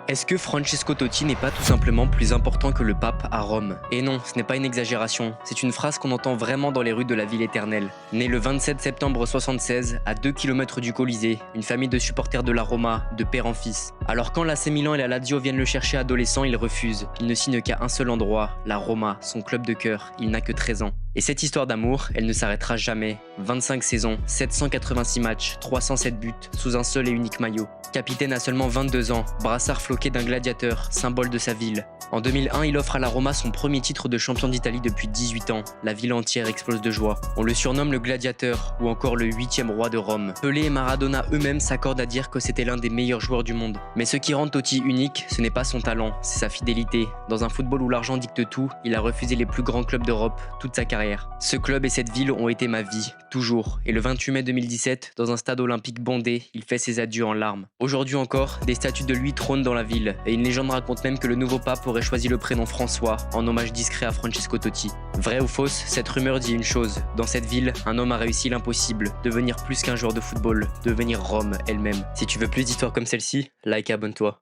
Est-ce que Francesco Totti n'est pas tout simplement plus important que le pape à Rome? Et non, ce n'est pas une exagération, c'est une phrase qu'on entend vraiment dans les rues de la ville éternelle. Né le 27 septembre 76, à 2 km du Colisée, une famille de supporters de la Roma, de père en fils. Alors quand l'AC Milan et la Lazio viennent le chercher adolescent, il refuse. Il ne signe qu'à un seul endroit, la Roma, son club de cœur. Il n'a que 13 ans. Et cette histoire d'amour, elle ne s'arrêtera jamais. 25 saisons, 786 matchs, 307 buts, sous un seul et unique maillot. Capitaine à seulement 22 ans, brassard floqué d'un gladiateur, symbole de sa ville. En 2001, il offre à la Roma son premier titre de champion d'Italie depuis 18 ans. La ville entière explose de joie. On le surnomme le gladiateur, ou encore le 8e roi de Rome. Pelé et Maradona eux-mêmes s'accordent à dire que c'était l'un des meilleurs joueurs du monde. Mais ce qui rend Totti unique, ce n'est pas son talent, c'est sa fidélité. Dans un football où l'argent dicte tout, il a refusé les plus grands clubs d'Europe toute sa carrière. Ce club et cette ville ont été ma vie, toujours. Et le 28 mai 2017, dans un stade olympique bondé, il fait ses adieux en larmes. Aujourd'hui encore, des statues de lui trônent dans la ville, et une légende raconte même que le nouveau pape aurait choisi le prénom François, en hommage discret à Francesco Totti. Vrai ou fausse, cette rumeur dit une chose. Dans cette ville, un homme a réussi l'impossible, devenir plus qu'un joueur de football, devenir Rome elle-même. Si tu veux plus d'histoires comme celle-ci, like et abonne-toi.